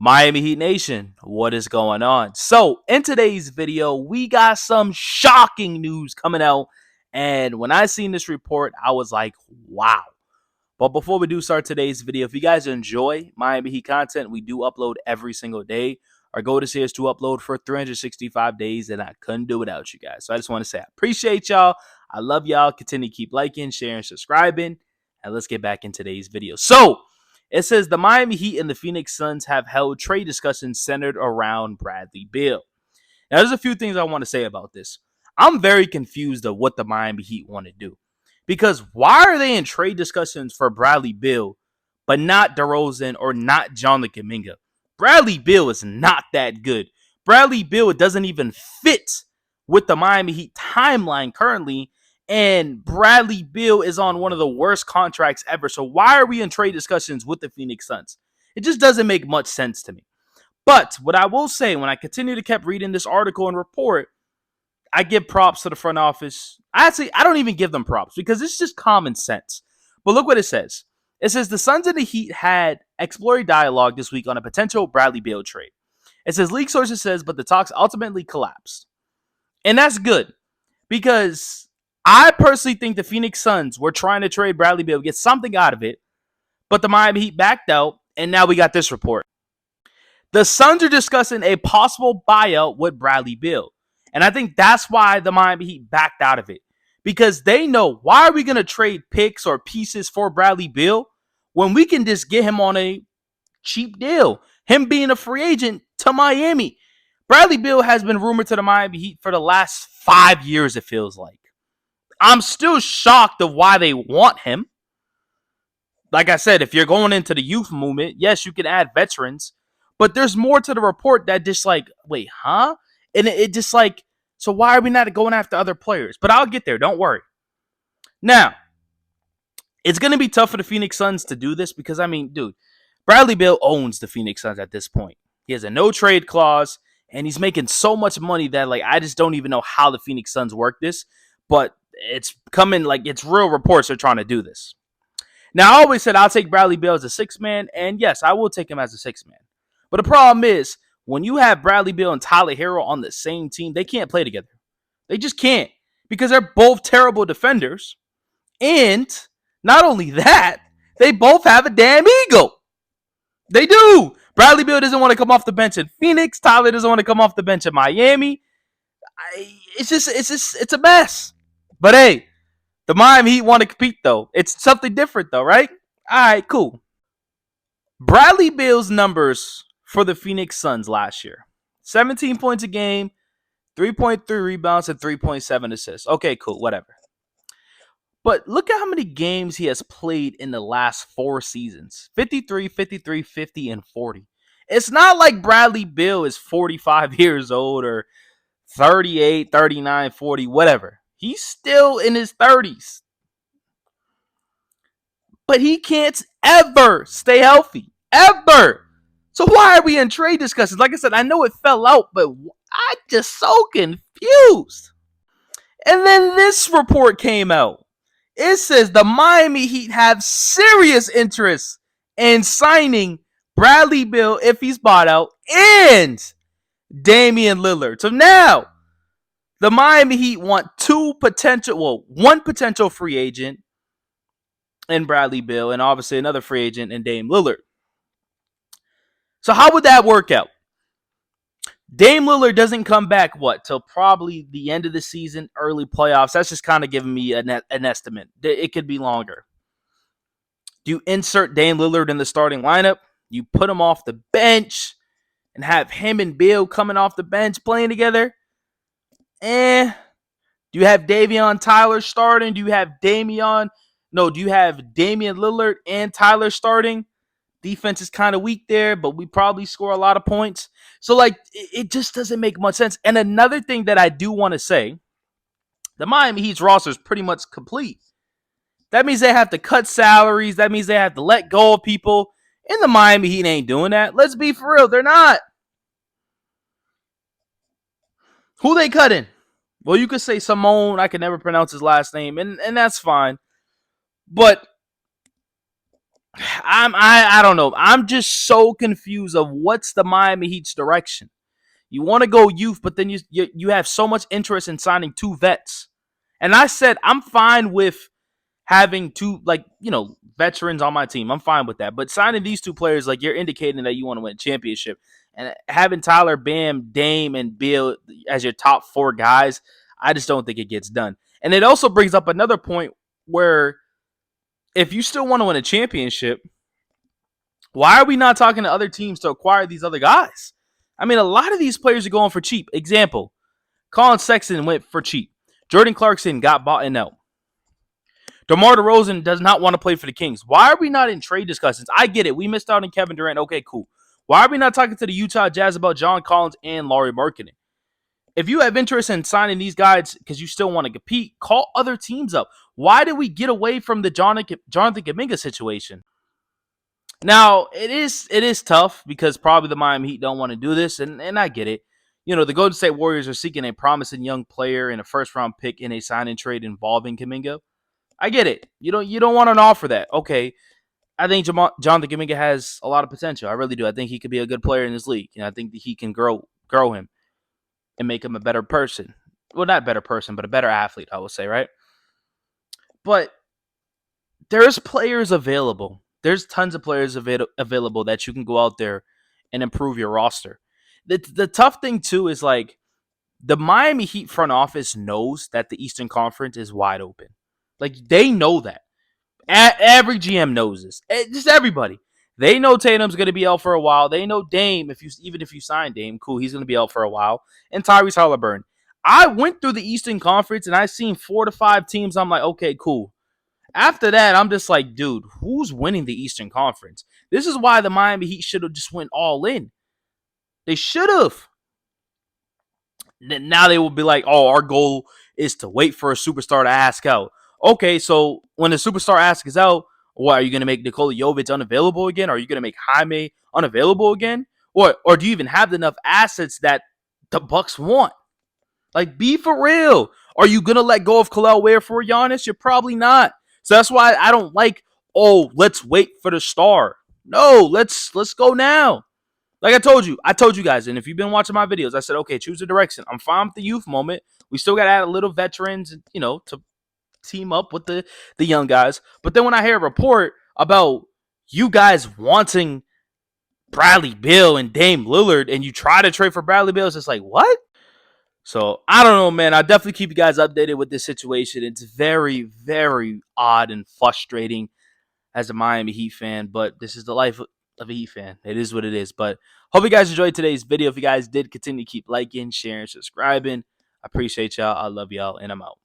Miami Heat Nation, what is going on? So, in today's video, we got some shocking news coming out. And when I seen this report, I was like, wow. But before we do start today's video, if you guys enjoy Miami Heat content, we do upload every single day. Our goal this year is to upload for 365 days, and I couldn't do without you guys. So I just want to say I appreciate y'all. I love y'all. Continue to keep liking, sharing, subscribing. And let's get back in today's video. So, it says the Miami Heat and the Phoenix Suns have held trade discussions centered around Bradley Beal. Now, there's a few things I want to say about this. I'm very confused of what the Miami Heat want to do. Because why are they in trade discussions for Bradley Beal, but not DeRozan or not John Kuminga? Bradley Beal is not that good. Bradley Beal doesn't even fit with the Miami Heat timeline currently. And Bradley Beal is on one of the worst contracts ever. So why are we in trade discussions with the Phoenix Suns? It just doesn't make much sense to me. But what I will say, when I continue to keep reading this article and report, I give props to the front office. I don't even give them props because it's just common sense. But look what it says. It says the Suns and the Heat had exploratory dialogue this week on a potential Bradley Beal trade. It says league sources says, but the talks ultimately collapsed. And that's good because I personally think the Phoenix Suns were trying to trade Bradley Beal, get something out of it, but the Miami Heat backed out, and now we got this report. The Suns are discussing a possible buyout with Bradley Beal, and I think that's why the Miami Heat backed out of it, because they know, why are we going to trade picks or pieces for Bradley Beal when we can just get him on a cheap deal, him being a free agent to Miami. Bradley Beal has been rumored to the Miami Heat for the last 5 years, it feels like. I'm still shocked of why they want him. Like I said, if you're going into the youth movement, yes, you can add veterans, but there's more to the report that just like, wait, huh? And it just like, so why are we not going after other players? But I'll get there, don't worry. Now, it's going to be tough for the Phoenix Suns to do this because, I mean, dude, Bradley Beal owns the Phoenix Suns at this point. He has a no-trade clause, and he's making so much money that, like, I just don't even know how the Phoenix Suns work this, but it's coming, like, it's real reports they're trying to do this. Now, I always said I'll take Bradley Beal as a six-man, and yes, I will take him as a six-man. But the problem is, when you have Bradley Beal and Tyler Herro on the same team, they can't play together. They just can't because they're both terrible defenders. And not only that, they both have a damn ego. They do. Bradley Beal doesn't want to come off the bench in Phoenix. Tyler doesn't want to come off the bench in Miami. It's a mess. But hey, the Miami Heat want to compete though. It's something different though, right? All right, cool. Bradley Beal's numbers for the Phoenix Suns last year: 17 points a game, 3.3 rebounds, and 3.7 assists. Okay, cool, whatever. But look at how many games he has played in the last 4 seasons. 53, 53, 50, and 40. It's not like Bradley Beal is 45 years old or 38, 39, 40, whatever. He's still in his 30s. But he can't ever stay healthy. Ever. So why are we in trade discussions? Like I said, I know it fell out, but I'm just so confused. And then this report came out. It says the Miami Heat have serious interest in signing Bradley Beal if he's bought out and Damian Lillard. So now the Miami Heat want one potential free agent in Bradley Beal and obviously another free agent in Dame Lillard. So how would that work out? Dame Lillard doesn't come back, till probably the end of the season, early playoffs. That's just kind of giving me an estimate. It could be longer. Do you insert Dame Lillard in the starting lineup? You put him off the bench and have him and Beal coming off the bench playing together? Do you have Davion Tyler starting? Do you have Damian Lillard and Tyler starting? Defense is kind of weak there, but we probably score a lot of points. So, like, it just doesn't make much sense. And another thing that I do want to say, the Miami Heat's roster is pretty much complete. That means they have to cut salaries. That means they have to let go of people. And the Miami Heat ain't doing that. Let's be for real. They're not. Who they cutting? Well, you could say Simone. I can never pronounce his last name, and that's fine. But I don't know. I'm just so confused of what's the Miami Heat's direction. You want to go youth, but then you have so much interest in signing two vets. And I said I'm fine with having two, like, veterans on my team. I'm fine with that. But signing these two players, like, you're indicating that you want to win a championship. And having Tyler, Bam, Dame, and Bale as your top four guys, I just don't think it gets done. And it also brings up another point where if you still want to win a championship, why are we not talking to other teams to acquire these other guys? I mean, a lot of these players are going for cheap. Example, Colin Sexton went for cheap. Jordan Clarkson got bought and out. DeMar DeRozan does not want to play for the Kings. Why are we not in trade discussions? I get it. We missed out on Kevin Durant. Okay, cool. Why are we not talking to the Utah Jazz about John Collins and Lauri Markkanen? If you have interest in signing these guys because you still want to compete, call other teams up. Why did we get away from the Jonathan Kuminga situation? Now, it is tough because probably the Miami Heat don't want to do this, and I get it. The Golden State Warriors are seeking a promising young player and a first-round pick in a sign-and trade involving Kuminga. I get it. You don't want to offer that. Okay. I think Jonathan Kuminga has a lot of potential. I really do. I think he could be a good player in this league. I think that he can grow him and make him a better person. Well, not a better person, but a better athlete, I would say, right? But there's players available. There's tons of players available that you can go out there and improve your roster. The tough thing, too, is like the Miami Heat front office knows that the Eastern Conference is wide open. Like, they know that. Every GM knows this. Just everybody. They know Tatum's going to be out for a while. They know Dame, even if you sign Dame, cool, he's going to be out for a while. And Tyrese Halliburton. I went through the Eastern Conference and I seen 4 to 5 teams. I'm like, okay, cool. After that, I'm just like, dude, who's winning the Eastern Conference? This is why the Miami Heat should have just went all in. They should have. Now they will be like, oh, our goal is to wait for a superstar to ask out. Okay, so when the superstar asks out, what, are you going to make Nikola Jovic unavailable again? Are you going to make Jaime unavailable again? Or do you even have enough assets that the Bucks want? Like, be for real. Are you going to let go of Khalil Ware for Giannis? You're probably not. So that's why I don't like, oh, let's wait for the star. No, let's go now. Like I told you guys, and if you've been watching my videos, I said, okay, choose a direction. I'm fine with the youth moment. We still got to add a little veterans, to team up with the young guys. But then when I hear a report about you guys wanting Bradley Beal and Dame Lillard, and you try to trade for Bradley Beal, it's just like, what? So I don't know, man. I'll definitely keep you guys updated with this situation. It's very, very odd and frustrating as a Miami Heat fan, but this is the life of a Heat fan. It is what it is. But hope you guys enjoyed today's video. If you guys did, continue to keep liking, sharing, subscribing. I appreciate y'all. I love y'all, and I'm out.